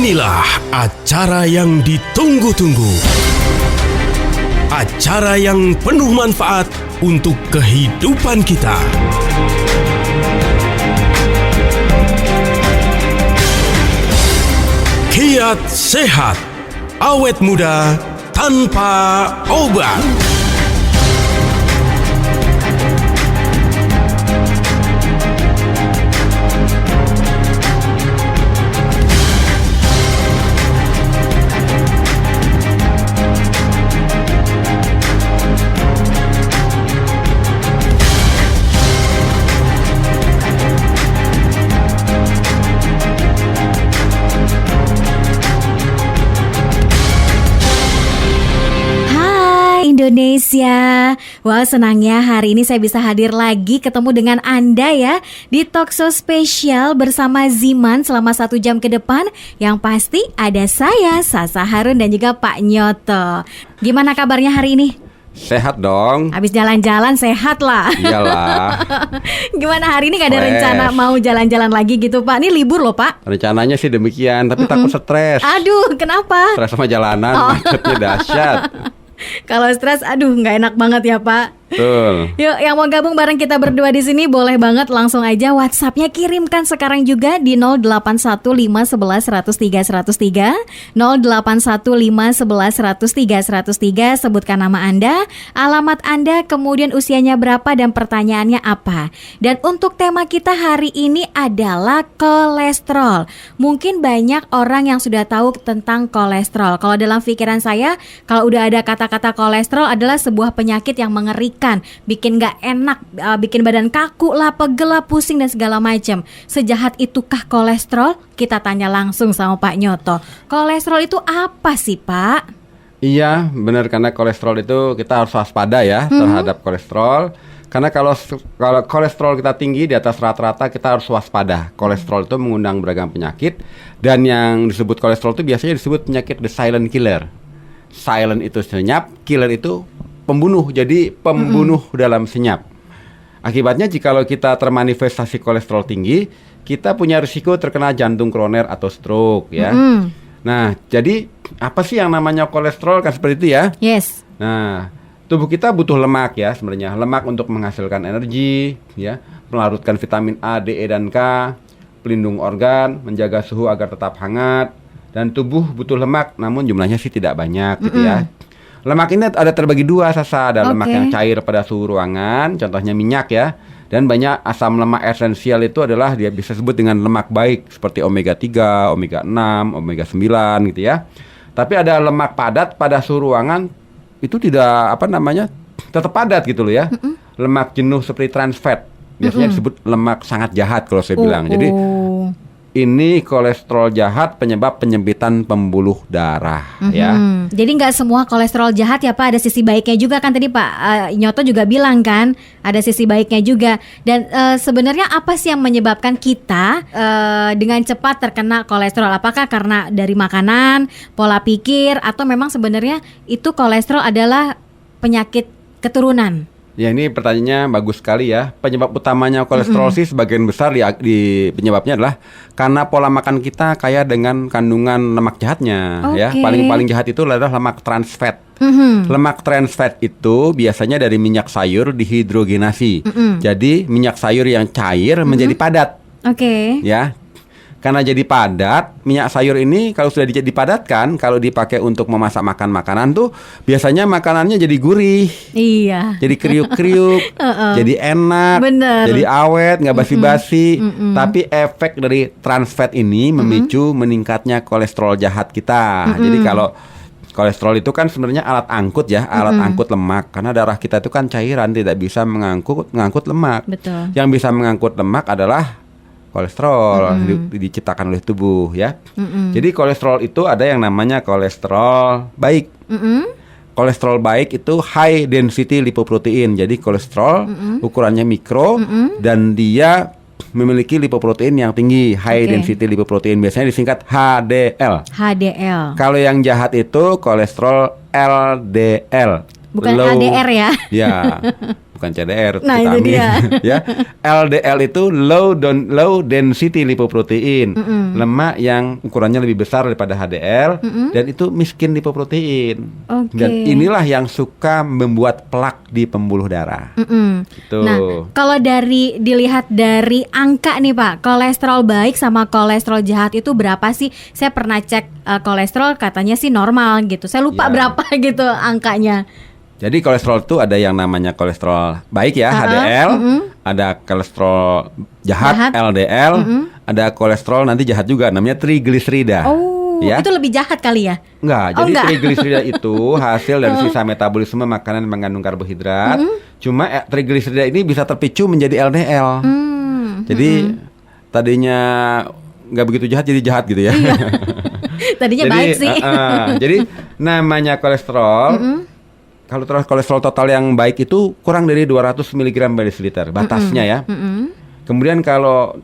Inilah acara yang ditunggu-tunggu. Acara yang penuh manfaat untuk kehidupan kita. Kiat Sehat, awet muda tanpa obat. Indonesia. Wah, senangnya hari ini saya bisa hadir lagi ketemu dengan Anda ya di Talkshow spesial bersama Ziman selama 1 jam ke depan. Yang pasti ada saya, Sasa Harun, dan juga Pak Nyoto. Gimana kabarnya hari ini? Sehat dong. Habis jalan-jalan sehat lah. Iyalah. Gimana hari ini gak ada rencana mau jalan-jalan lagi gitu Pak? Ini libur loh Pak. Rencananya sih demikian, tapi takut stres. Aduh, kenapa? Stres sama jalanan, macetnya dahsyat. Kalau stres, aduh nggak enak banget ya Pak. Betul. Yuk, yang mau gabung bareng kita berdua di sini boleh banget langsung aja WhatsApp-nya kirimkan sekarang juga di 081511103103, 081511103103. Sebutkan nama Anda, alamat Anda, kemudian usianya berapa dan pertanyaannya apa. Dan untuk tema kita hari ini adalah kolesterol. Mungkin banyak orang yang sudah tahu tentang kolesterol. Kalau dalam pikiran saya, kalau udah ada kata-kata kolesterol adalah sebuah penyakit yang mengerikan, bikin gak enak, bikin badan kaku lah, pegel lah, pusing dan segala macam. Sejahat itukah kolesterol? Kita tanya langsung sama Pak Nyoto. Kolesterol itu apa sih Pak? Iya, benar, karena kolesterol itu kita harus waspada ya terhadap kolesterol. Karena kalau kolesterol kita tinggi di atas rata-rata, kita harus waspada. Kolesterol itu mengundang beragam penyakit, dan yang disebut kolesterol itu biasanya disebut penyakit the silent killer. Silent itu senyap, killer itu pembunuh, jadi pembunuh dalam senyap. Akibatnya jikalau kita termanifestasi kolesterol tinggi, kita punya risiko terkena jantung koroner atau stroke ya. Nah, jadi apa sih yang namanya kolesterol, kan seperti itu ya? Yes. Nah, tubuh kita butuh lemak ya sebenarnya. Lemak untuk menghasilkan energi ya, melarutkan vitamin A, D, E, dan K, pelindung organ, menjaga suhu agar tetap hangat. Dan tubuh butuh lemak, namun jumlahnya sih tidak banyak gitu ya. Lemak ini ada terbagi dua, Sasa. Ada lemak yang cair pada suhu ruangan, contohnya minyak ya. Dan banyak asam lemak esensial itu adalah dia bisa disebut dengan lemak baik, seperti omega 3, omega 6, omega 9 gitu ya. Tapi ada lemak padat pada suhu ruangan, itu tidak tetap padat gitu loh ya. Lemak jenuh seperti trans fat, biasanya disebut lemak sangat jahat kalau saya bilang. Jadi ini kolesterol jahat penyebab penyempitan pembuluh darah ya. Jadi nggak semua kolesterol jahat ya Pak, ada sisi baiknya juga kan tadi Pak Nyoto juga bilang kan, ada sisi baiknya juga. Dan sebenarnya apa sih yang menyebabkan kita dengan cepat terkena kolesterol? Apakah karena dari makanan, pola pikir, atau memang sebenarnya itu kolesterol adalah penyakit keturunan? Ya, ini pertanyaannya bagus sekali ya. Penyebab utamanya kolesterol sih sebagian besar di penyebabnya adalah karena pola makan kita kaya dengan kandungan lemak jahatnya ya. Paling jahat itu adalah lemak trans fat. Lemak trans fat itu biasanya dari minyak sayur dihidrogenasi. Jadi minyak sayur yang cair menjadi padat. Ya. Karena jadi padat, minyak sayur ini kalau sudah dipadatkan, kalau dipakai untuk memasak makanan tuh biasanya makanannya jadi gurih. Iya. Jadi kriuk-kriuk, jadi enak, jadi awet, nggak basi-basi. Tapi efek dari trans fat ini memicu meningkatnya kolesterol jahat kita. Jadi kalau kolesterol itu kan sebenarnya alat angkut ya, alat angkut lemak. Karena darah kita itu kan cairan, tidak bisa mengangkut lemak. Betul. Yang bisa mengangkut lemak adalah kolesterol diciptakan oleh tubuh ya. Jadi kolesterol itu ada yang namanya kolesterol baik. Kolesterol baik itu high density lipoprotein. Jadi kolesterol ukurannya mikro dan dia memiliki lipoprotein yang tinggi, high density lipoprotein, biasanya disingkat HDL. Kalau yang jahat itu kolesterol LDL. Bukan LDR ya. Ya. bukan CDR, Nah, itu vitamin. dia. Ya, LDL itu low density lipoprotein, lemak yang ukurannya lebih besar daripada HDL, dan itu miskin lipoprotein. Oke. Dan inilah yang suka membuat plak di pembuluh darah. Gitu. Nah, kalau dilihat dari angka nih Pak, kolesterol baik sama kolesterol jahat itu berapa sih? Saya pernah cek kolesterol, katanya sih normal gitu. Saya lupa Ya. berapa gitu angkanya. Jadi kolesterol itu ada yang namanya kolesterol baik ya, HDL, ada kolesterol jahat, LDL, ada kolesterol nanti jahat juga namanya trigliserida. Oh, ya. itu lebih jahat kali ya? Enggak, Oh, jadi enggak. trigliserida itu hasil dari sisa metabolisme makanan yang mengandung karbohidrat. Cuma trigliserida ini bisa terpicu menjadi LDL. Jadi tadinya nggak begitu jahat jadi jahat gitu ya. Tadinya baik sih. Jadi namanya kolesterol. Kalau kolesterol total yang baik itu kurang dari 200 mg per desiliter batasnya ya. Kemudian kalau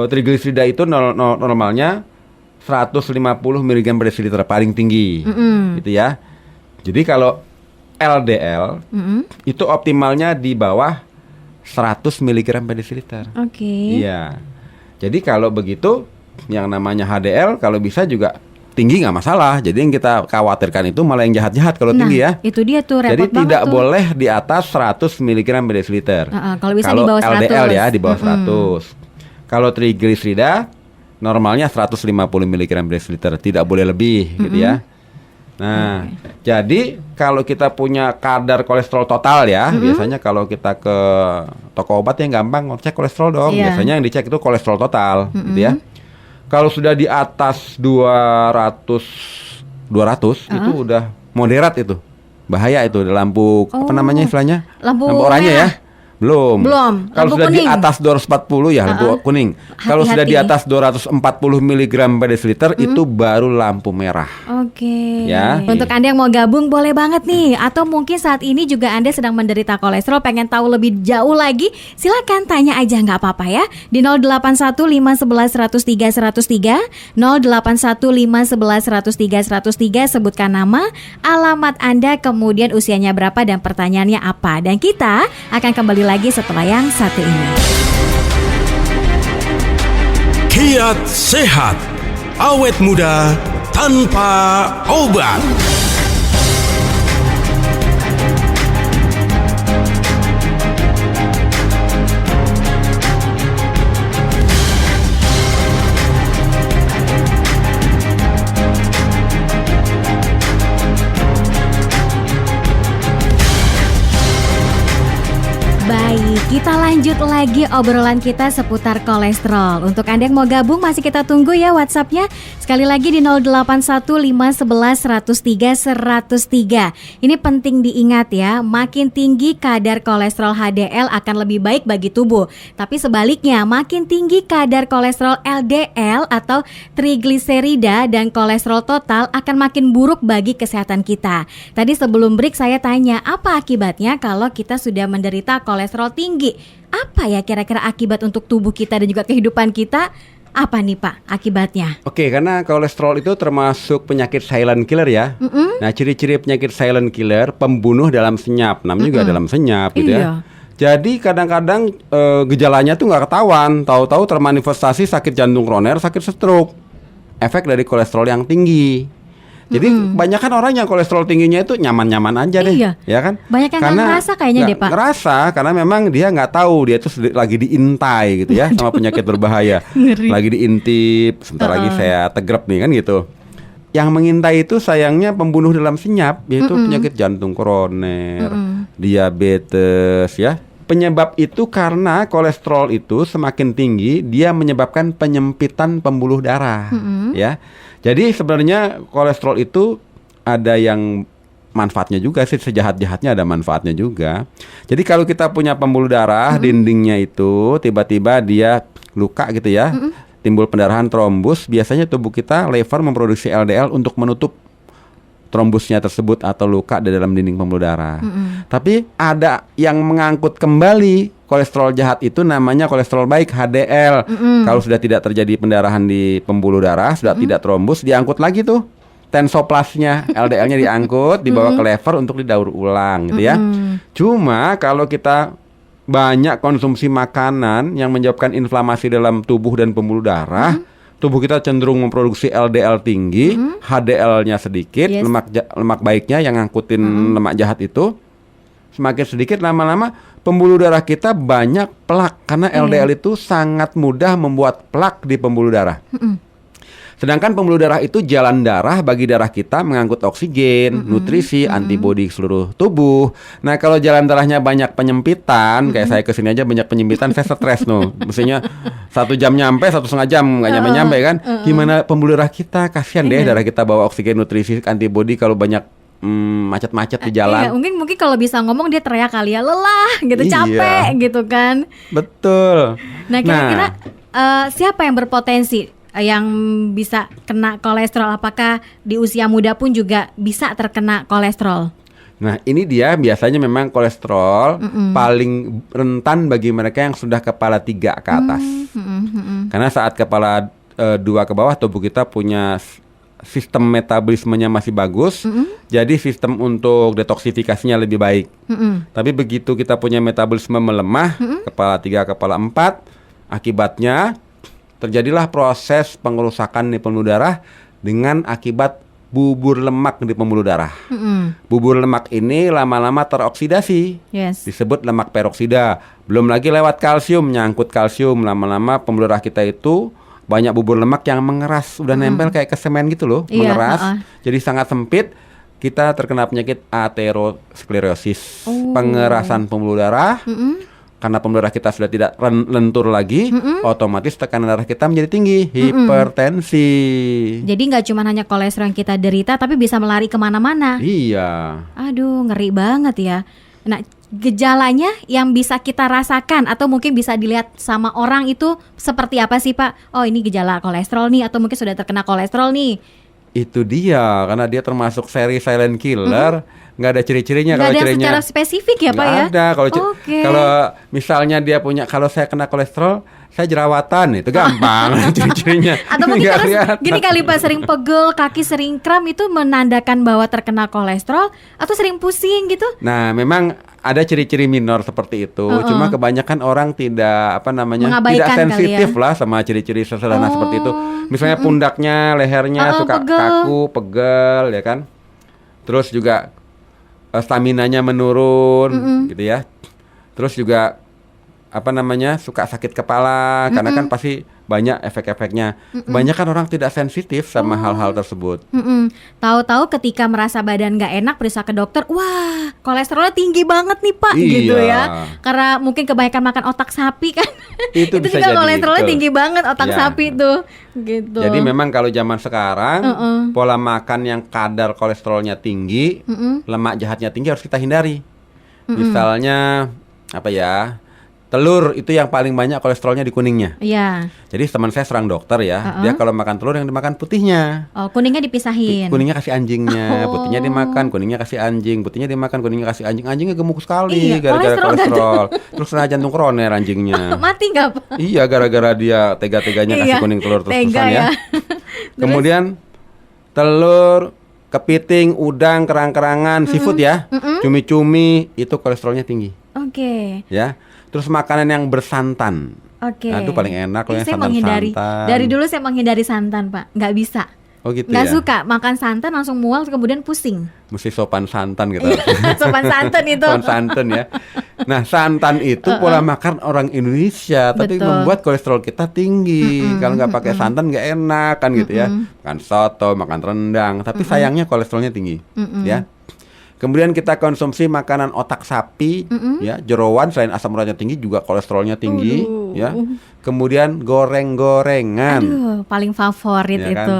trigliserida itu normalnya 150 mg per desiliter paling tinggi, gitu ya. Jadi kalau LDL itu optimalnya di bawah 100 mg per desiliter. Oke. Iya. Jadi kalau begitu yang namanya HDL kalau bisa juga tinggi nggak masalah. Jadi yang kita khawatirkan itu malah yang jahat-jahat kalau tinggi ya. Itu dia tuh repot Jadi banget tidak tuh. boleh di atas 100 mg per desiliter. Kalau bisa di bawah 100. LDL ya di bawah 100. Kalau trigliserida normalnya 150 mg per desiliter, tidak boleh lebih gitu ya. Nah, jadi kalau kita punya kadar kolesterol total ya, biasanya kalau kita ke toko obat yang gampang cek kolesterol dong. Iya. Biasanya yang dicek itu kolesterol total gitu ya. Kalau sudah di atas 200 itu udah moderat itu. Bahaya itu, lampu apa namanya istilahnya? Lampu oranye merah. ya. Belum. Lampu Kalau sudah kuning. di atas 240 ya lampu kuning. Kalau sudah di Hati-hati. atas 240 mg per desiliter itu baru lampu merah. Oke. Ya. Untuk Anda yang mau gabung boleh banget nih. Atau mungkin saat ini juga Anda sedang menderita kolesterol, pengen tahu lebih jauh lagi, silakan tanya aja nggak apa-apa ya. Di 081511103103, 081511103103, sebutkan nama, alamat Anda, kemudian usianya berapa dan pertanyaannya apa. Dan kita akan kembali lagi setelah yang satu ini. Kiat sehat, awet muda tanpa obat. Baik, kita lanjut lagi obrolan kita seputar kolesterol. Untuk Anda yang mau gabung masih kita tunggu ya WhatsApp-nya. Sekali lagi di 081511103103. Ini penting diingat ya, makin tinggi kadar kolesterol HDL akan lebih baik bagi tubuh. Tapi sebaliknya, makin tinggi kadar kolesterol LDL atau trigliserida dan kolesterol total akan makin buruk bagi kesehatan kita. Tadi sebelum break saya tanya, apa akibatnya kalau kita sudah menderita kolesterol tinggi? Apa ya kira-kira akibat untuk tubuh kita dan juga kehidupan kita? Apa nih Pak akibatnya? Oke, karena kolesterol itu termasuk penyakit silent killer ya. Nah, ciri-ciri penyakit silent killer, pembunuh dalam senyap, namanya juga dalam senyap gitu Iya. ya. Jadi kadang-kadang gejalanya tuh nggak ketahuan, tahu-tahu termanifestasi sakit jantung koroner, sakit stroke, efek dari kolesterol yang tinggi. Jadi kebanyakan orang yang kolesterol tingginya itu nyaman-nyaman aja deh, Iya. ya kan? Banyak yang nggak ngerasa kayaknya deh, Pak. Ngerasa karena memang dia nggak tahu dia itu lagi diintai gitu ya sama penyakit berbahaya. Ngeri. Lagi diintip, sebentar lagi saya tegrep nih kan gitu. Yang mengintai itu sayangnya pembunuh dalam senyap, yaitu penyakit jantung koroner, diabetes ya. Penyebab itu karena kolesterol itu semakin tinggi, dia menyebabkan penyempitan pembuluh darah, ya. Jadi sebenarnya kolesterol itu ada yang manfaatnya juga sih, sejahat-jahatnya ada manfaatnya juga. Jadi kalau kita punya pembuluh darah, dindingnya itu tiba-tiba dia luka gitu ya, timbul pendarahan, trombus, biasanya tubuh kita lever memproduksi LDL untuk menutup trombusnya tersebut atau luka di dalam dinding pembuluh darah. Tapi ada yang mengangkut kembali kolesterol jahat itu, namanya kolesterol baik HDL. Kalau sudah tidak terjadi pendarahan di pembuluh darah, sudah tidak trombus, diangkut lagi tuh tensoplasnya, LDL-nya diangkut, dibawa ke lever untuk didaur ulang gitu ya. Cuma kalau kita banyak konsumsi makanan yang menyebabkan inflamasi dalam tubuh dan pembuluh darah, tubuh kita cenderung memproduksi LDL tinggi, HDL-nya sedikit, Yes. lemak baiknya yang ngangkutin lemak jahat itu semakin sedikit, lama-lama pembuluh darah kita banyak plak karena LDL itu sangat mudah membuat plak di pembuluh darah. Sedangkan pembuluh darah itu jalan darah bagi darah kita mengangkut oksigen, nutrisi, antibodi seluruh tubuh. Nah kalau jalan darahnya banyak penyempitan, kayak saya kesini aja banyak penyempitan, saya stres no. Mestinya 1 jam nyampe, 1,5 jam nggak nyampe kan? Gimana pembuluh darah kita? Kasihan deh darah kita bawa oksigen, nutrisi, antibodi kalau banyak macet-macet di jalan. Iya, mungkin kalau bisa ngomong dia teriak kali ya, lelah gitu, Iya. capek gitu kan. Betul. Nah kira-kira siapa yang berpotensi yang bisa kena kolesterol? Apakah di usia muda pun juga bisa terkena kolesterol? Nah ini dia biasanya memang kolesterol paling rentan bagi mereka yang sudah kepala 3 ke atas. Karena saat kepala 2 ke bawah tubuh kita punya sistem metabolismenya masih bagus, jadi sistem untuk detoksifikasinya lebih baik. Tapi begitu kita punya metabolisme melemah, kepala 3, kepala 4, akibatnya terjadilah proses pengerusakan di pembuluh darah dengan akibat bubur lemak di pembuluh darah. Bubur lemak ini lama-lama teroksidasi, Yes. disebut lemak peroksida. Belum lagi lewat kalsium, nyangkut kalsium, lama-lama pembuluh darah kita itu banyak bubur lemak yang mengeras, udah nempel kayak ke semen gitu loh, Iya, mengeras. Jadi sangat sempit, kita terkena penyakit aterosklerosis, pengerasan pembuluh darah. Karena pembuluh darah kita sudah tidak lentur lagi, otomatis tekanan darah kita menjadi tinggi, hipertensi. Jadi nggak cuma hanya kolesterol yang kita derita, tapi bisa melari kemana-mana. Iya. Aduh, ngeri banget ya. Nah, gejalanya yang bisa kita rasakan atau mungkin bisa dilihat sama orang itu seperti apa sih Pak? Oh ini gejala kolesterol nih, atau mungkin sudah terkena kolesterol nih. Itu dia, karena dia termasuk seri silent killer. Nggak ada ciri-cirinya. Nggak Kalau ada yang cirinya secara spesifik ya Pak ya? nggak ada. Oke. Kalau misalnya dia punya, kalau saya kena kolesterol, saya jerawatan, itu gampang ciri-cirinya. Atau mungkin Nggak terus kelihatan. gini kali Pak, sering pegel, kaki sering kram, itu menandakan bahwa terkena kolesterol, atau sering pusing gitu? Nah, memang ada ciri-ciri minor seperti itu. Cuma kebanyakan orang tidak tidak Mengabaikan sensitif kali ya? lah sama ciri-ciri sederhana seperti itu. Misalnya pundaknya, lehernya suka pegel. kaku, pegel, ya kan. Terus juga staminanya menurun, gitu ya. Terus juga suka sakit kepala, karena kan pasti banyak efek-efeknya. Kebanyakan orang tidak sensitif sama hal-hal tersebut. Tahu-tahu ketika merasa badan nggak enak, periksa ke dokter, wah kolesterolnya tinggi banget nih Pak, Iya. gitu ya. Karena mungkin kebanyakan makan otak sapi kan. Itu bisa juga jadi, kolesterolnya betul. tinggi banget otak Ya. sapi tuh, gitu. Jadi memang kalau zaman sekarang pola makan yang kadar kolesterolnya tinggi, lemak jahatnya tinggi harus kita hindari. Misalnya telur itu yang paling banyak kolesterolnya di kuningnya. Iya. Jadi teman saya seorang dokter ya, dia kalau makan telur yang dimakan putihnya. Oh, kuningnya dipisahin. Kuningnya kasih anjingnya, Oh. putihnya dimakan, kuningnya kasih anjing, putihnya dimakan, kuningnya kasih anjing. Anjingnya gemuk sekali Iya, gara-gara kolesterol kolesterol. Terus kena jantung koroner anjingnya. Mati nggak Pak? Iya, gara-gara dia tega-teganya kasih Iya, kuning telur tega terus-terusan ya. ya. Kemudian telur, kepiting, udang, kerang-kerangan, seafood ya, cumi-cumi itu kolesterolnya tinggi, Oke. ya. Terus makanan yang bersantan, Oke. nah, itu paling enak loh yang Saya menghindari. santan-santan. Dari dulu saya menghindari santan Pak, nggak bisa. Oh gitu Nggak ya. suka makan santan, langsung mual kemudian pusing. Mesti sopan santan gitu. Sopan santan itu. Sopan santan ya. Nah, santan itu pola makan orang Indonesia, tapi Betul. membuat kolesterol kita tinggi. Kalau nggak pakai santan nggak enak kan gitu ya. Makan soto, makan rendang, tapi sayangnya kolesterolnya tinggi, ya. Kemudian kita konsumsi makanan otak sapi, ya, jeroan selain asam uratnya tinggi juga kolesterolnya tinggi, ya. Kemudian goreng-gorengan, Aduh, paling favorit Ya kan? itu.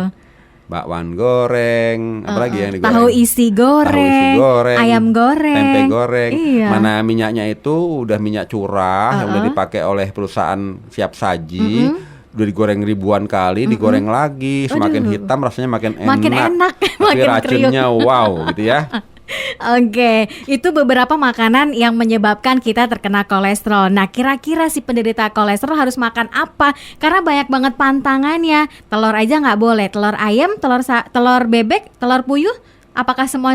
bakwan goreng, apalagi yang digoreng? Tahu isi goreng, Tahu isi goreng, ayam goreng, tempe goreng. Iya. Mana minyaknya itu udah minyak curah yang udah dipakai oleh perusahaan siap saji. Udah digoreng ribuan kali, digoreng lagi, semakin Aduh. hitam rasanya makin enak. Makin enak, Tapi makin racunnya wow gitu ya. Oke, itu beberapa makanan yang menyebabkan kita terkena kolesterol. Nah, kira-kira si penderita kolesterol harus makan apa? Karena banyak banget pantangannya. Telur aja nggak boleh, telur ayam, telur bebek, telur puyuh, Apakah semua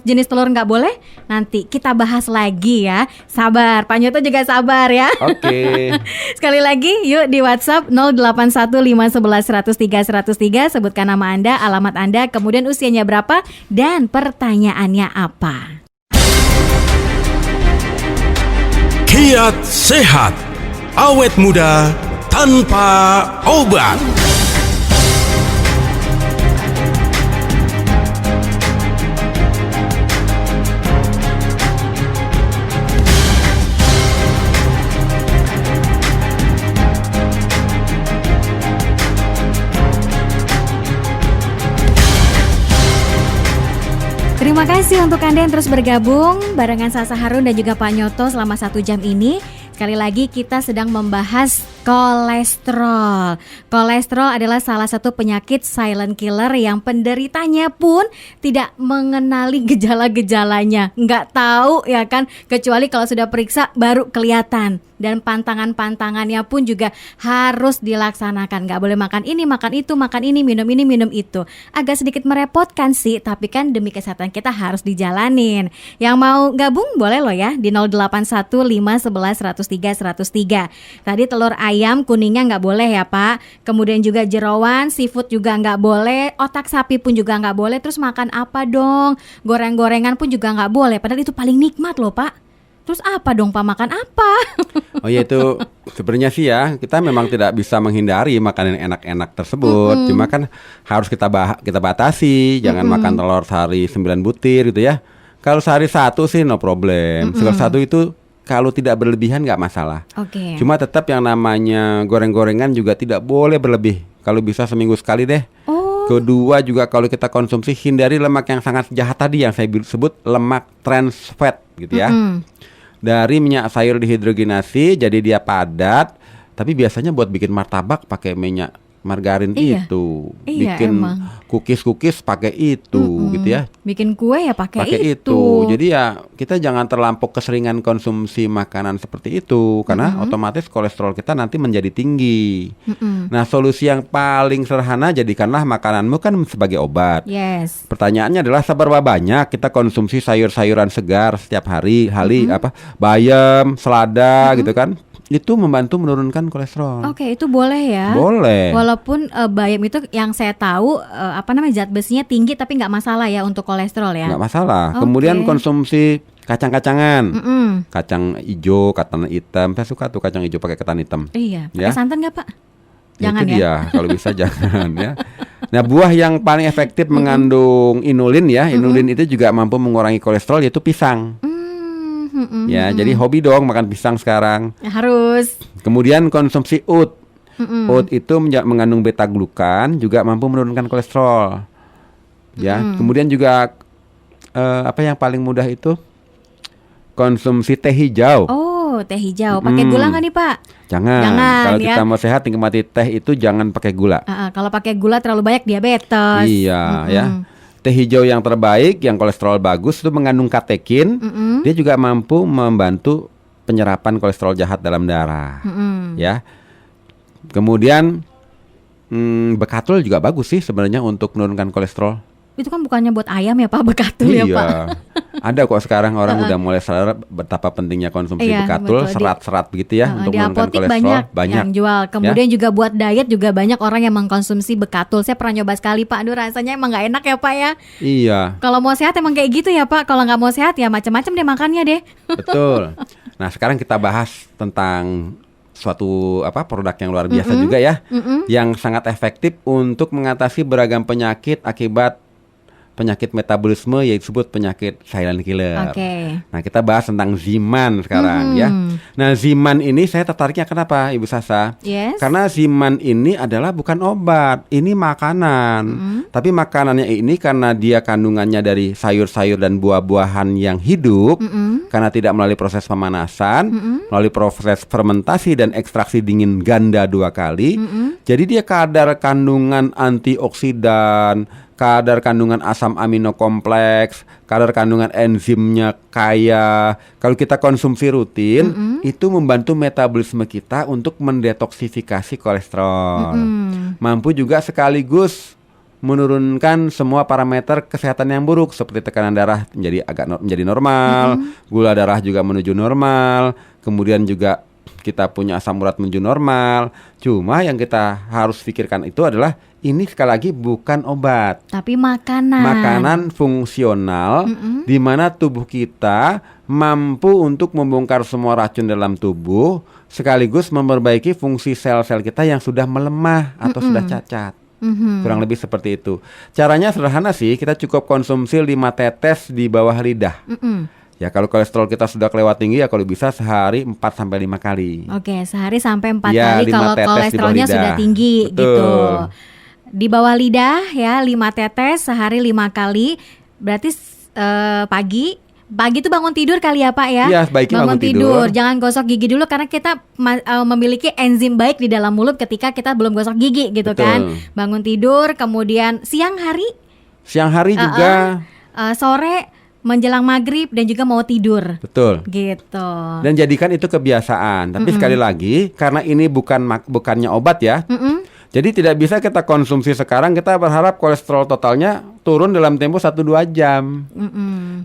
jenis telur nggak boleh? Nanti kita bahas lagi ya. Sabar, Pak Nyoto juga sabar ya. Oke. Sekali lagi yuk di WhatsApp 0815111003 sebutkan nama Anda, alamat Anda, kemudian usianya berapa dan pertanyaannya apa. Kiat sehat, awet muda tanpa obat. Terima kasih untuk Anda yang terus bergabung barengan Sasa Harun dan juga Pak Nyoto selama 1 jam ini. Sekali lagi kita sedang membahas kolesterol. Kolesterol adalah salah satu penyakit silent killer yang penderitanya pun tidak mengenali gejala-gejalanya. Nggak tahu ya kan, kecuali kalau sudah periksa baru kelihatan. Dan pantangan-pantangannya pun juga harus dilaksanakan. Nggak boleh makan ini, makan itu, makan ini, minum itu. Agak sedikit merepotkan sih, tapi kan demi kesehatan kita harus dijalanin. Yang mau gabung boleh loh ya di 081511103103. Tadi telur ayam kuningnya nggak boleh ya Pak. Kemudian juga jerawan, seafood juga nggak boleh, otak sapi pun juga nggak boleh. Terus makan apa dong? Goreng-gorengan pun juga nggak boleh. Padahal itu paling nikmat loh Pak. Terus apa dong Pak, makan apa? Oh ya, itu sebenarnya sih ya, kita memang tidak bisa menghindari makanan enak-enak tersebut. Cuma kan harus kita batasi. Jangan makan telur sehari 9 butir gitu ya. Kalau sehari 1 sih no problem. Kalau 1 itu kalau tidak berlebihan nggak masalah. Oke. Cuma tetap yang namanya goreng-gorengan juga tidak boleh berlebih. Kalau bisa seminggu sekali deh. Kedua juga kalau kita konsumsi, hindari lemak yang sangat jahat tadi yang saya sebut lemak trans fat gitu ya. Dari minyak sayur dihidrogenasi jadi dia padat, tapi biasanya buat bikin martabak pakai minyak margarin itu. Iya, bikin emang. cookies pakai itu gitu ya. Bikin kue ya pakai itu. Jadi ya kita jangan terlampau keseringan konsumsi makanan seperti itu karena otomatis kolesterol kita nanti menjadi tinggi. Nah, solusi yang paling sederhana, jadikanlah makananmu kan sebagai obat. Yes. Pertanyaannya adalah seberapa banyak kita konsumsi sayur-sayuran segar setiap hari, bayam, selada gitu kan. Itu membantu menurunkan kolesterol. Oke, itu boleh ya. Boleh. Walaupun bayam itu yang saya tahu zat besinya tinggi tapi nggak masalah ya untuk kolesterol ya. Nggak masalah. Oke. Kemudian konsumsi kacang-kacangan, kacang hijau, kacang hitam. Saya suka tuh kacang hijau pakai ketan hitam. Iya. Pakai Ya. santan nggak Pak? Jangan Itu ya. dia, kalau bisa jangan ya. Nah, buah yang paling efektif mengandung inulin ya. Inulin itu juga mampu mengurangi kolesterol, yaitu pisang. Ya, jadi hobi dong makan pisang sekarang. Harus. Kemudian konsumsi oat. Oat itu mengandung beta glukan, juga mampu menurunkan kolesterol. Ya, kemudian juga apa yang paling mudah itu konsumsi teh hijau. Oh, teh hijau. Pakai gula nggak nih Pak? Jangan. Kalau ya. kita mau sehat nikmati teh itu jangan pakai gula. Kalau pakai gula terlalu banyak diabetes. Iya, ya. Teh hijau yang terbaik, yang kolesterol bagus itu mengandung katekin. Dia juga mampu membantu penyerapan kolesterol jahat dalam darah. Ya. Kemudian bekatul juga bagus sih sebenarnya untuk menurunkan kolesterol. Itu kan bukannya buat ayam ya Pak, bekatul ya Pak? Ada kok sekarang orang udah mulai sadar betapa pentingnya konsumsi bekatul, betul. serat-serat begitu ya untuk Di menurunkan apotik kolesterol. banyak yang jual. Kemudian juga buat diet juga banyak orang yang mengkonsumsi bekatul. Saya pernah nyoba sekali Pak, aduh rasanya emang nggak enak ya Pak ya. Iya. Kalau mau sehat emang kayak gitu ya Pak. Kalau nggak mau sehat ya macam-macam deh makannya deh. Betul. Nah, sekarang kita bahas tentang suatu produk yang luar biasa juga ya, yang sangat efektif untuk mengatasi beragam penyakit akibat penyakit metabolisme, yaitu disebut penyakit silent killer. Oke. Nah, kita bahas tentang Ziman sekarang ya. Nah, Ziman ini saya tertariknya kenapa, Ibu Sasa? Yes. Karena Ziman ini adalah bukan obat, ini makanan. Tapi makanannya ini karena dia kandungannya dari sayur-sayur dan buah-buahan yang hidup, karena tidak melalui proses pemanasan, melalui proses fermentasi dan ekstraksi dingin ganda 2 kali. Jadi dia kadar kandungan antioksidan, kadar kandungan asam amino kompleks, kadar kandungan enzimnya kaya. Kalau kita konsumsi rutin, itu membantu metabolisme kita untuk mendetoksifikasi kolesterol. Mampu juga sekaligus menurunkan semua parameter kesehatan yang buruk seperti tekanan darah menjadi normal, gula darah juga menuju normal, kemudian juga kita punya asam urat menuju normal. Cuma yang kita harus pikirkan itu adalah ini sekali lagi bukan obat, tapi makanan. Makanan fungsional di mana tubuh kita mampu untuk membongkar semua racun dalam tubuh sekaligus memperbaiki fungsi sel-sel kita yang sudah melemah atau sudah cacat. Kurang lebih seperti itu. Caranya sederhana sih, kita cukup konsumsi 5 tetes di bawah lidah. Ya kalau kolesterol kita sudah kelewat tinggi ya kalau bisa sehari 4-5 kali. Oke, sehari sampai 4 ya, kali kalau kolesterolnya sudah tinggi. Betul. Gitu. Di bawah lidah ya 5 tetes sehari 5 kali. Berarti pagi itu bangun tidur kali ya Pak ya? Iya, sebaiknya bangun tidur. Jangan gosok gigi dulu karena kita memiliki enzim baik di dalam mulut ketika kita belum gosok gigi gitu. Betul. Kan. Bangun tidur, kemudian siang hari juga sore menjelang maghrib dan juga mau tidur. Betul. Gitu. Dan jadikan itu kebiasaan. Tapi sekali lagi karena ini bukannya obat ya. Jadi tidak bisa kita konsumsi sekarang kita berharap kolesterol totalnya turun dalam tempo 1-2 jam.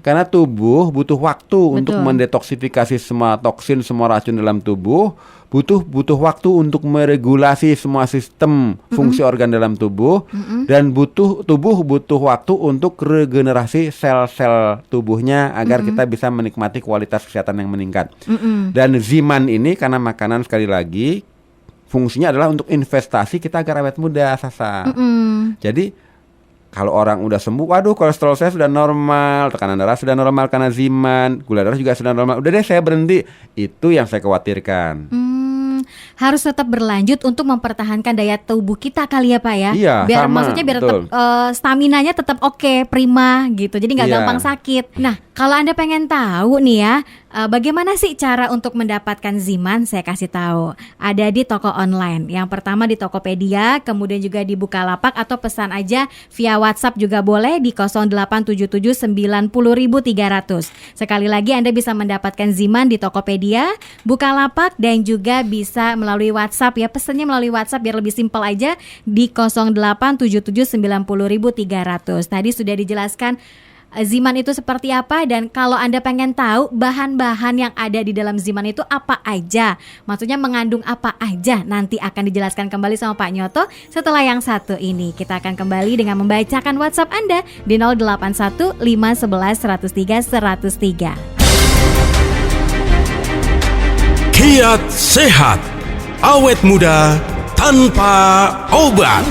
Karena tubuh butuh waktu untuk mendetoksifikasi semua toksin, semua racun dalam tubuh. Butuh waktu untuk meregulasi semua sistem fungsi organ dalam tubuh. Dan tubuh butuh waktu untuk regenerasi sel-sel tubuhnya agar kita bisa menikmati kualitas kesehatan yang meningkat. Dan Ziman ini karena makanan sekali lagi fungsinya adalah untuk investasi kita agar awet muda, Sasa. Jadi kalau orang udah sembuh, waduh kolesterol saya sudah normal, tekanan darah sudah normal karena Ziman, gula darah juga sudah normal, udah deh saya berhenti. Itu yang saya khawatirkan. Harus tetap berlanjut untuk mempertahankan daya tubuh kita kali ya Pak ya. Iya, Maksudnya biar tetap staminanya tetap oke, prima gitu. Jadi nggak gampang sakit. Nah, kalau Anda pengen tahu nih ya, bagaimana sih cara untuk mendapatkan Ziman? Saya kasih tahu. Ada di toko online. Yang pertama di Tokopedia, kemudian juga di Bukalapak atau pesan aja via WhatsApp juga boleh di 0877 90.300. Sekali lagi Anda bisa mendapatkan Ziman di Tokopedia, Bukalapak dan juga bisa melalui WhatsApp ya. Pesannya melalui WhatsApp biar lebih simpel aja di 0877 90.300. Tadi sudah dijelaskan Ziman itu seperti apa dan kalau Anda pengen tahu bahan-bahan yang ada di dalam Ziman itu apa aja, maksudnya mengandung apa aja, nanti akan dijelaskan kembali sama Pak Nyoto setelah yang satu ini. Kita akan kembali dengan membacakan WhatsApp Anda di 081 511 103 103. Kiat sehat, awet muda tanpa obat.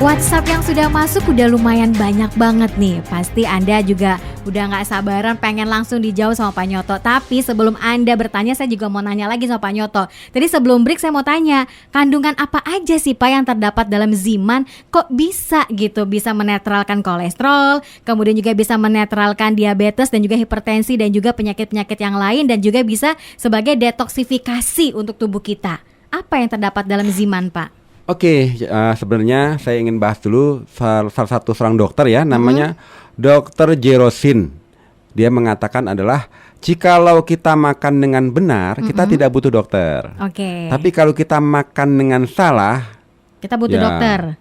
WhatsApp yang sudah masuk udah lumayan banyak banget nih. Pasti Anda juga udah gak sabaran pengen langsung dijawab sama Pak Nyoto. Tapi sebelum Anda bertanya, saya juga mau nanya lagi sama Pak Nyoto. Tadi sebelum break saya mau tanya, kandungan apa aja sih Pak yang terdapat dalam Ziman? Kok bisa gitu, bisa menetralkan kolesterol, kemudian juga bisa menetralkan diabetes dan juga hipertensi dan juga penyakit-penyakit yang lain, dan juga bisa sebagai detoksifikasi untuk tubuh kita. Apa yang terdapat dalam Ziman Pak? Oke, sebenarnya saya ingin bahas dulu salah satu seorang dokter ya, namanya Dr. Jerosin. Dia mengatakan adalah jikalau kita makan dengan benar, kita tidak butuh dokter. Tapi kalau kita makan dengan salah, kita butuh dokter.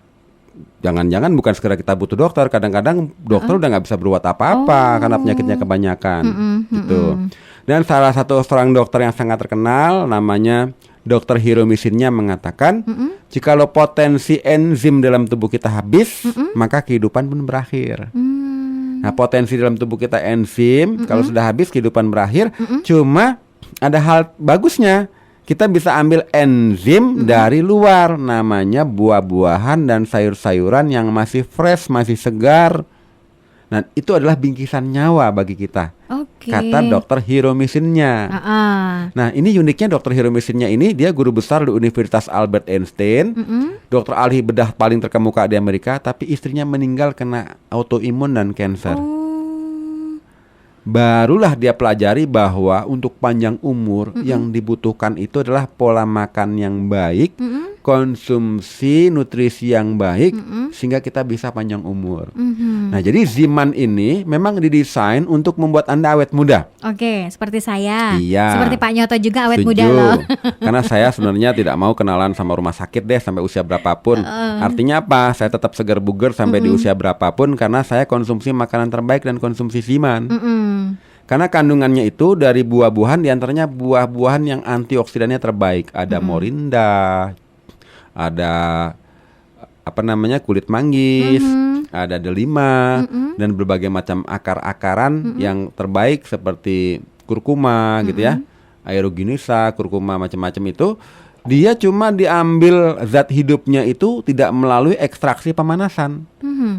Jangan-jangan bukan sekedar kita butuh dokter, kadang-kadang dokter udah nggak bisa berbuat apa-apa karena penyakitnya kebanyakan. Gitu. Dan salah satu seorang dokter yang sangat terkenal namanya Dr. Hiromishinnya mengatakan, jikalau potensi enzim dalam tubuh kita habis, maka kehidupan pun berakhir. Nah, potensi dalam tubuh kita enzim, kalau sudah habis kehidupan berakhir. Cuma ada hal bagusnya, kita bisa ambil enzim dari luar, namanya buah-buahan dan sayur-sayuran yang masih fresh, masih segar. Nah, itu adalah bingkisan nyawa bagi kita. Kata Dr. Hiromishinnya. Nah, ini uniknya Dr. Hiromishinnya ini, dia guru besar di Universitas Albert Einstein, dokter ahli bedah paling terkemuka di Amerika, tapi istrinya meninggal kena autoimun dan kanker. barulah dia pelajari bahwa untuk panjang umur yang dibutuhkan itu adalah pola makan yang baik, konsumsi nutrisi yang baik, sehingga kita bisa panjang umur. Nah, jadi Ziman ini memang didesain untuk membuat Anda awet muda. Oke, seperti saya. Iya. Seperti Pak Nyoto juga awet Setuju. muda loh. Karena saya sebenarnya tidak mau kenalan sama rumah sakit deh sampai usia berapapun. Artinya apa? Saya tetap segar bugar sampai di usia berapapun karena saya konsumsi makanan terbaik dan konsumsi Ziman. Karena kandungannya itu dari buah-buahan, diantaranya buah-buahan yang antioksidannya terbaik. Ada morinda, ada kulit manggis, ada delima, dan berbagai macam akar-akaran yang terbaik seperti kurkuma gitu ya, aeroginisa, kurkuma macam-macam itu. Dia cuma diambil zat hidupnya itu tidak melalui ekstraksi pemanasan.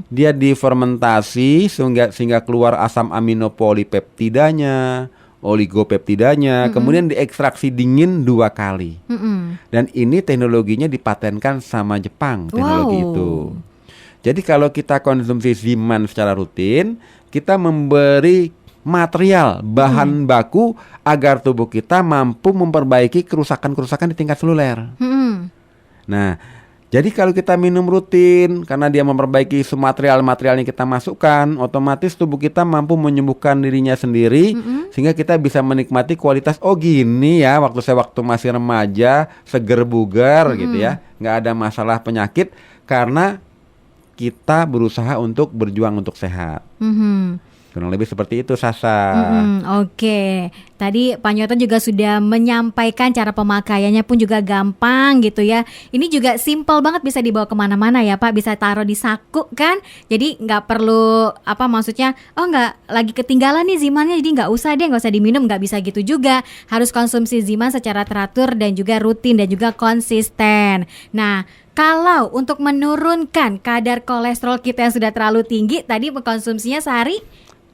Dia difermentasi sehingga keluar asam aminopolipeptidanya, oligopeptidanya, kemudian diekstraksi dingin 2 kali. Dan ini teknologinya dipatenkan sama Jepang, teknologi itu. Jadi kalau kita konsumsi Ziman secara rutin, kita memberi material, bahan baku agar tubuh kita mampu memperbaiki kerusakan-kerusakan di tingkat seluler. Nah, jadi kalau kita minum rutin, karena dia memperbaiki semua material-material yang kita masukkan, otomatis tubuh kita mampu menyembuhkan dirinya sendiri, sehingga kita bisa menikmati kualitas, oh gini ya, waktu masih remaja, seger bugar gitu ya, nggak ada masalah penyakit, karena kita berusaha untuk berjuang untuk sehat. Kurang lebih seperti itu, Sasa. Oke. Tadi Pak Nyoto juga sudah menyampaikan cara pemakaiannya pun juga gampang gitu ya. Ini juga simple banget, bisa dibawa kemana-mana ya Pak. Bisa taruh di saku kan. Jadi nggak perlu nggak lagi ketinggalan nih Zimannya, jadi nggak usah diminum, nggak bisa gitu juga. Harus konsumsi Ziman secara teratur dan juga rutin dan juga konsisten. Nah, kalau untuk menurunkan kadar kolesterol kita yang sudah terlalu tinggi, tadi mengkonsumsinya sehari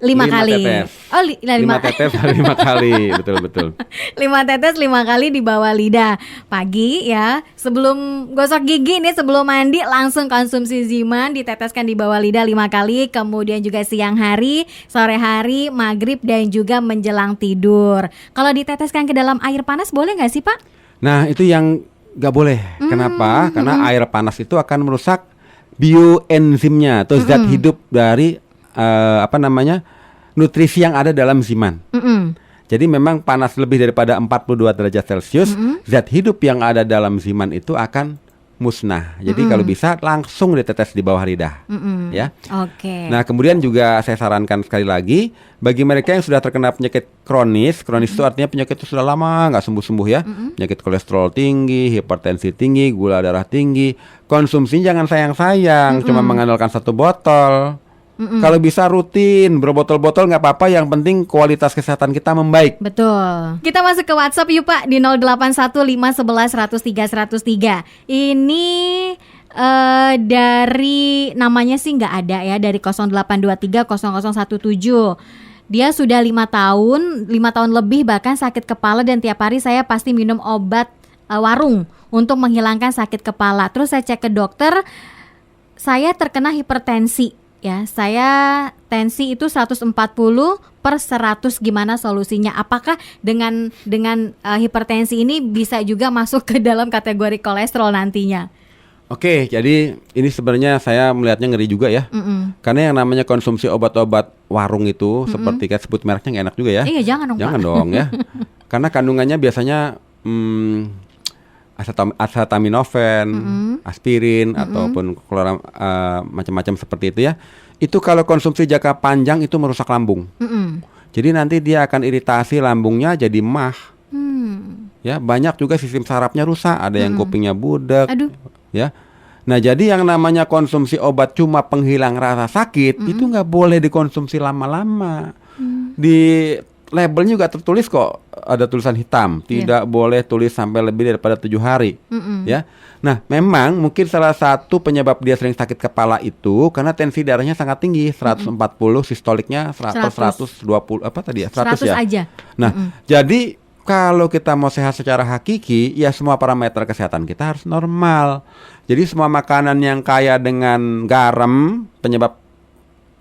5 kali. Tetes. Oh, 5 tetes 5 kali, betul. 5 tetes 5 kali di bawah lidah. Pagi ya, sebelum gosok gigi nih, sebelum mandi langsung konsumsi Ziman, diteteskan di bawah lidah 5 kali. Kemudian juga siang hari, sore hari, maghrib, dan juga menjelang tidur. Kalau diteteskan ke dalam air panas boleh nggak sih Pak? Nah, itu yang nggak boleh. Kenapa? Karena air panas itu akan merusak bioenzimnya atau zat hidup dari nutrisi yang ada dalam Ziman. Jadi memang panas lebih daripada 42 derajat Celcius, zat hidup yang ada dalam Ziman itu akan musnah. Jadi kalau bisa langsung ditetes di bawah lidah, ya. Oke. Nah, kemudian juga saya sarankan sekali lagi bagi mereka yang sudah terkena penyakit kronis itu artinya penyakit itu sudah lama nggak sembuh-sembuh ya, penyakit kolesterol tinggi, hipertensi tinggi, gula darah tinggi, konsumsi jangan sayang-sayang, cuma mengandalkan 1 botol. Kalau bisa rutin, berbotol-botol nggak apa-apa, yang penting kualitas kesehatan kita membaik. Betul. Kita masuk ke WhatsApp yuk Pak di 081511103103. Ini dari namanya sih nggak ada ya, dari 08230017. Dia sudah 5 tahun lebih bahkan sakit kepala, dan tiap hari saya pasti minum obat warung untuk menghilangkan sakit kepala. Terus saya cek ke dokter, saya terkena hipertensi. Ya, saya tensi itu 140/100. Gimana solusinya? Apakah dengan hipertensi ini bisa juga masuk ke dalam kategori kolesterol nantinya? Oke, jadi ini sebenarnya saya melihatnya ngeri juga ya. Karena yang namanya konsumsi obat-obat warung itu seperti kayak sebut mereknya nggak enak juga ya. Iya, jangan dong Pak. Jangan dong ya. Karena kandungannya biasanya acetaminophen, aspirin ataupun macam-macam seperti itu ya. Itu kalau konsumsi jangka panjang itu merusak lambung. Jadi nanti dia akan iritasi lambungnya, jadi emah. Ya, banyak juga sistem sarafnya rusak, ada yang kupingnya budek. Aduh. Ya. Nah, jadi yang namanya konsumsi obat cuma penghilang rasa sakit itu nggak boleh dikonsumsi lama-lama. Di labelnya juga tertulis kok, ada tulisan hitam, tidak boleh tulis sampai lebih daripada 7 hari. Ya. Nah, memang mungkin salah satu penyebab dia sering sakit kepala itu karena tensi darahnya sangat tinggi, 140, sistoliknya 120 100 ya. aja. Nah, jadi kalau kita mau sehat secara hakiki, ya semua parameter kesehatan kita harus normal. Jadi semua makanan yang kaya dengan garam, penyebab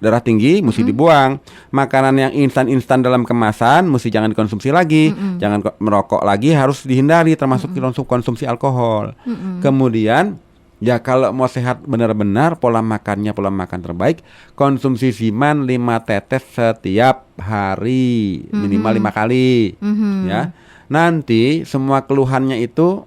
darah tinggi mesti dibuang. Makanan yang instan-instan dalam kemasan mesti jangan dikonsumsi lagi. Jangan merokok lagi, harus dihindari, termasuk konsumsi alkohol. Kemudian ya kalau mau sehat benar-benar, pola makan terbaik, konsumsi Ziman 5 tetes setiap hari, minimal 5 kali. Ya. Nanti semua keluhannya itu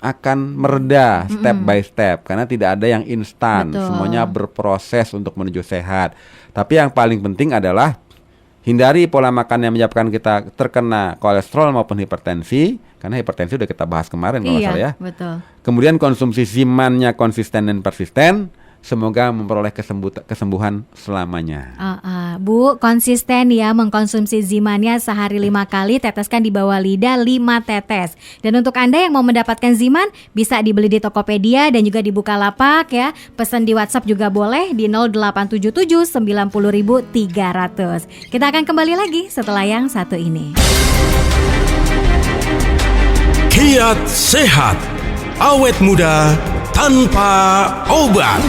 akan mereda step by step, karena tidak ada yang instan. Semuanya berproses untuk menuju sehat. Tapi yang paling penting adalah hindari pola makan yang menyebabkan kita terkena kolesterol maupun hipertensi, karena hipertensi udah kita bahas kemarin kalau nggak salah ya. Betul. Kemudian konsumsi Zimannya konsisten dan persisten, semoga memperoleh kesembuhan selamanya. Bu, konsisten ya mengkonsumsi Zimannya sehari 5 kali, teteskan di bawah lidah 5 tetes. Dan untuk Anda yang mau mendapatkan Ziman, bisa dibeli di Tokopedia dan juga di Bukalapak ya. Pesan di WhatsApp juga boleh di 0877 90.300. Kita akan kembali lagi setelah yang satu ini. Kiat sehat, awet muda tanpa obat.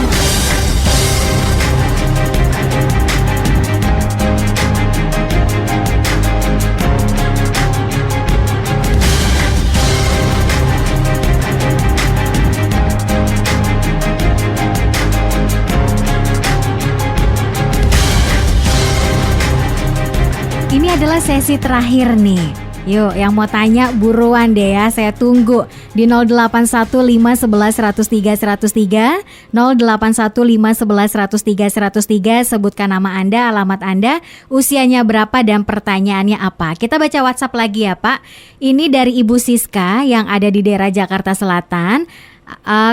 Ini adalah sesi terakhir nih. Yuk, yang mau tanya buruan deh ya, saya tunggu di 081511103103, 081511103103, sebutkan nama Anda, alamat Anda, usianya berapa dan pertanyaannya apa. Kita baca WhatsApp lagi ya Pak. Ini dari Ibu Siska yang ada di daerah Jakarta Selatan.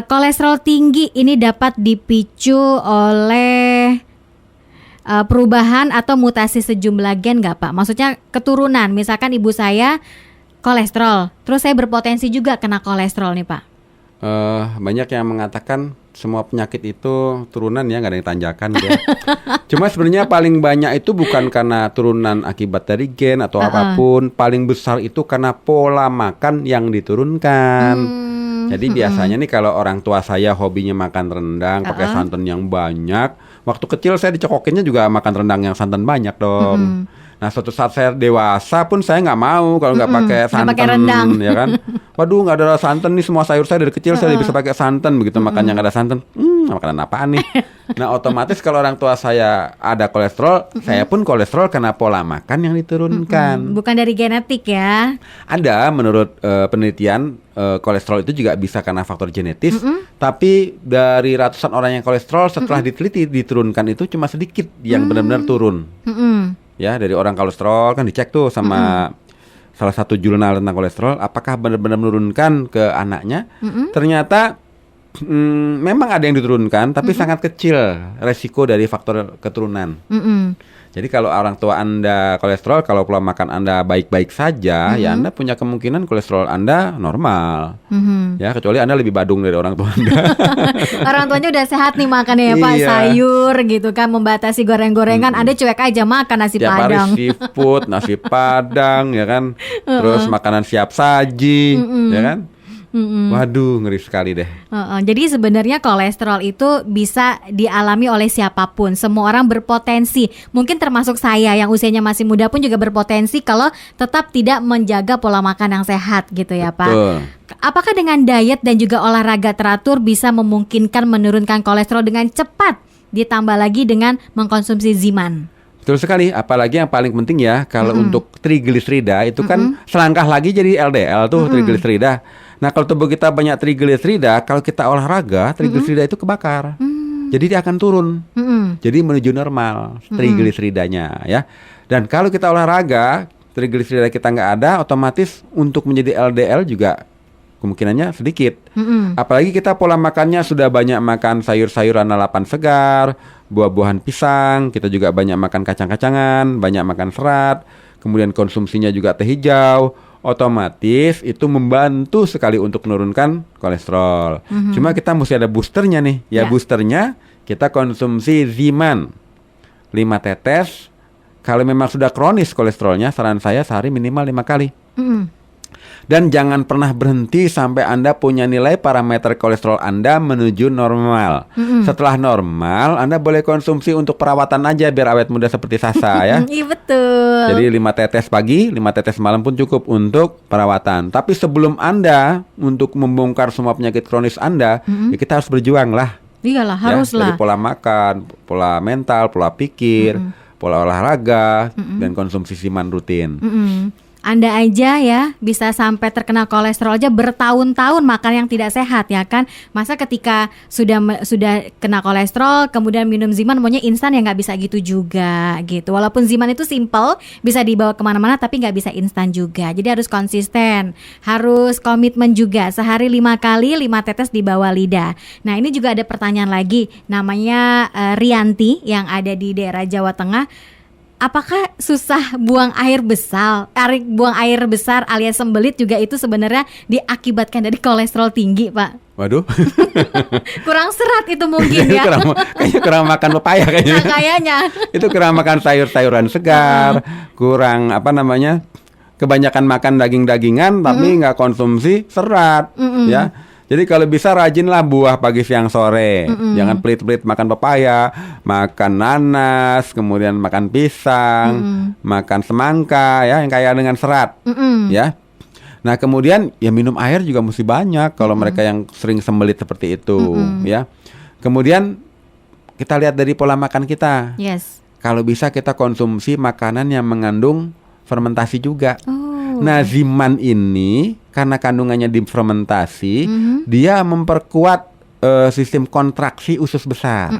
Kolesterol tinggi ini dapat dipicu oleh perubahan atau mutasi sejumlah gen nggak Pak? Maksudnya keturunan, misalkan ibu saya kolesterol, terus saya berpotensi juga kena kolesterol nih Pak. Banyak yang mengatakan semua penyakit itu turunan ya, nggak ada yang tanjakan ya. Cuma sebenarnya paling banyak itu bukan karena turunan akibat dari gen atau apapun, paling besar itu karena pola makan yang diturunkan. Jadi biasanya nih kalau orang tua saya hobinya makan rendang pakai santan yang banyak, waktu kecil saya dicekokinnya juga makan rendang yang santan banyak dong. Nah suatu saat saya dewasa pun saya nggak mau kalau nggak pakai santan, ya kan? Waduh nggak ada santan nih, semua sayur saya dari kecil saya bisa pakai santan, begitu makannya nggak ada santan, makanan apaan nih? Nah otomatis kalau orang tua saya ada kolesterol, saya pun kolesterol karena pola makan yang diturunkan. Bukan dari genetik ya? Ada menurut penelitian kolesterol itu juga bisa karena faktor genetis, tapi dari ratusan orang yang kolesterol setelah diteliti diturunkan itu cuma sedikit yang benar-benar turun. Ya, dari orang kolesterol kan dicek tuh sama salah satu jurnal tentang kolesterol, apakah benar-benar menurunkan ke anaknya. Ternyata memang ada yang diturunkan, tapi sangat kecil resiko dari faktor keturunan. Jadi kalau orang tua Anda kolesterol, kalau pola makan Anda baik-baik saja, ya Anda punya kemungkinan kolesterol Anda normal. Ya, kecuali Anda lebih badung dari orang tua Anda. Orang tuanya udah sehat nih makannya ya Pak, sayur gitu kan, membatasi goreng-gorengan, Anda cuek aja makan nasi padang. Tiap hari seafood, nasi padang, ya kan. Terus makanan siap saji, ya kan. Waduh, ngeri sekali deh. Jadi sebenarnya kolesterol itu bisa dialami oleh siapapun. Semua orang berpotensi. Mungkin termasuk saya yang usianya masih muda pun juga berpotensi kalau tetap tidak menjaga pola makan yang sehat gitu ya Pak. Betul. Apakah dengan diet dan juga olahraga teratur bisa memungkinkan menurunkan kolesterol dengan cepat? Ditambah lagi dengan mengkonsumsi Ziman. Betul sekali, apalagi yang paling penting ya, kalau untuk trigliserida itu kan selangkah lagi jadi LDL tuh trigliserida. Nah kalau tubuh kita banyak trigliserida, kalau kita olahraga, trigliserida itu kebakar. Jadi dia akan turun. Jadi menuju normal trigliseridanya ya. Dan kalau kita olahraga, trigliserida kita nggak ada, otomatis untuk menjadi LDL juga kemungkinannya sedikit. Apalagi kita pola makannya sudah banyak makan sayur-sayuran lalapan segar, buah-buahan pisang, kita juga banyak makan kacang-kacangan, banyak makan serat, kemudian konsumsinya juga teh hijau, otomatis itu membantu sekali untuk menurunkan kolesterol. Cuma kita mesti ada boosternya nih. Ya boosternya kita konsumsi Ziman 5 tetes. Kalau memang sudah kronis kolesterolnya, saran saya sehari minimal 5 kali. Dan jangan pernah berhenti sampai Anda punya nilai parameter kolesterol Anda menuju normal. Setelah normal, Anda boleh konsumsi untuk perawatan aja biar awet muda seperti Sasa ya. Iya betul. Jadi 5 tetes pagi, 5 tetes malam pun cukup untuk perawatan. Tapi sebelum Anda untuk membongkar semua penyakit kronis Anda, ya kita harus berjuang lah. Iyalah, harus Dari lah. pola makan, pola mental, pola pikir, pola olahraga, dan konsumsi Ziman rutin. Anda aja ya bisa sampai terkena kolesterol aja bertahun-tahun makan yang tidak sehat ya kan. Masa ketika sudah kena kolesterol kemudian minum Ziman maunya instan ya nggak bisa gitu juga gitu. Walaupun Ziman itu simple bisa dibawa kemana-mana tapi nggak bisa instan juga. Jadi harus konsisten, harus komitmen juga. Sehari 5 kali 5 tetes di bawah lidah. Nah ini juga ada pertanyaan lagi namanya Rianti yang ada di daerah Jawa Tengah. Apakah susah buang air besar? Buang air besar alias sembelit juga itu sebenarnya diakibatkan dari kolesterol tinggi, Pak? Waduh. Kurang serat itu mungkin ya. Kayaknya kurang makan pepaya kayaknya. Nah, kayaknya. Itu kurang makan sayur-sayuran segar, kurang kebanyakan makan daging-dagingan tapi nggak konsumsi serat, ya. Jadi kalau bisa rajinlah buah pagi, siang, sore. Jangan pelit-pelit makan pepaya, makan nanas, kemudian makan pisang, makan semangka ya yang kaya dengan serat, ya. Nah, kemudian ya minum air juga mesti banyak kalau mereka yang sering sembelit seperti itu, ya. Kemudian kita lihat dari pola makan kita. Yes. Kalau bisa kita konsumsi makanan yang mengandung fermentasi juga. Oh. Nah, Ziman ini karena kandungannya difermentasi, dia memperkuat sistem kontraksi usus besar.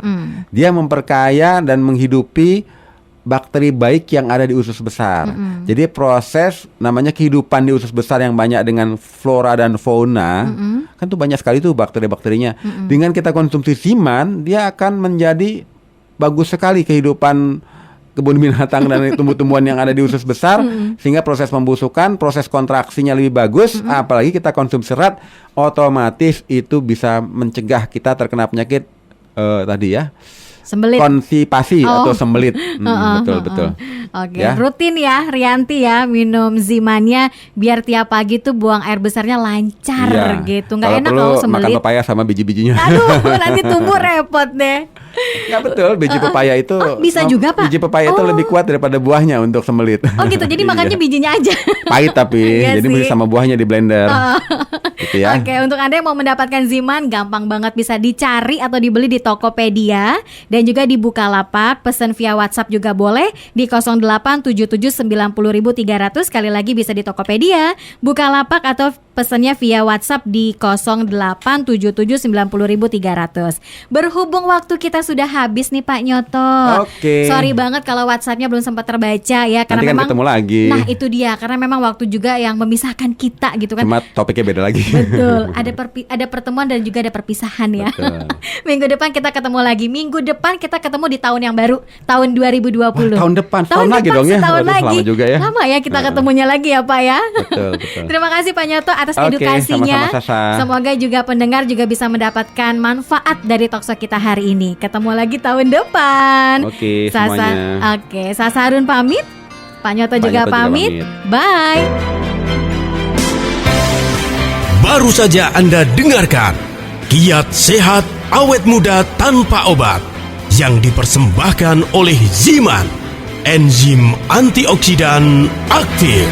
Dia memperkaya dan menghidupi bakteri baik yang ada di usus besar. Jadi proses namanya kehidupan di usus besar yang banyak dengan flora dan fauna, kan tuh banyak sekali tuh bakteri-bakterinya. Dengan kita konsumsi Ziman, dia akan menjadi bagus sekali kehidupan kebun binatang dan tumbuh-tumbuhan yang ada di usus besar, sehingga proses pembusukan, proses kontraksinya lebih bagus. Apalagi kita konsumsi serat, otomatis itu bisa mencegah kita terkena penyakit tadi ya, sembelit, konstipasi atau sembelit. Betul. Oke, rutin ya Rianti ya minum Zimannya biar tiap pagi tuh buang air besarnya lancar gitu. Nggak enak kalau sembelit. Makan pepaya sama biji-bijinya. Aduh, nanti tumbuh repot deh. Nggak betul, biji pepaya itu bisa juga, Pak. Biji pepaya itu lebih kuat daripada buahnya untuk sembelit. Oh gitu, jadi makannya bijinya aja. Pahit tapi, jadi mesti sama buahnya di blender. Gitu ya. Oke, untuk Anda yang mau mendapatkan Ziman gampang banget, bisa dicari atau dibeli di Tokopedia dan juga di Bukalapak. Pesan via WhatsApp juga boleh di 0877900300. Sekali lagi bisa di Tokopedia, Bukalapak atau pesannya via WhatsApp di 0877900300. Berhubung waktu kita sudah habis nih Pak Nyoto. Oke. Sorry banget kalau WhatsAppnya belum sempat terbaca ya, karena nanti kan memang ketemu lagi. Nah itu dia, karena memang waktu juga yang memisahkan kita gitu kan. Cuma topiknya beda lagi. Betul. Ada pertemuan dan juga ada perpisahan ya. Minggu depan kita ketemu lagi. Minggu depan kita ketemu di tahun yang baru, tahun 2020. Wah, tahun depan lagi dong ya. Setahun lagi. Lama juga ya. Lama ya kita ketemunya lagi ya Pak ya. Betul. Terima kasih Pak Nyoto atas edukasinya. Sama-sama, Sasa. Semoga juga pendengar juga bisa mendapatkan manfaat dari talkshow kita hari ini. Ketemu lagi tahun depan. Oke, semuanya. Oke, Sasa Harun pamit. Pak Nyoto juga pamit. Bye. Baru saja Anda dengarkan Kiat Sehat Awet Muda Tanpa Obat yang dipersembahkan oleh Ziman, enzim antioksidan aktif.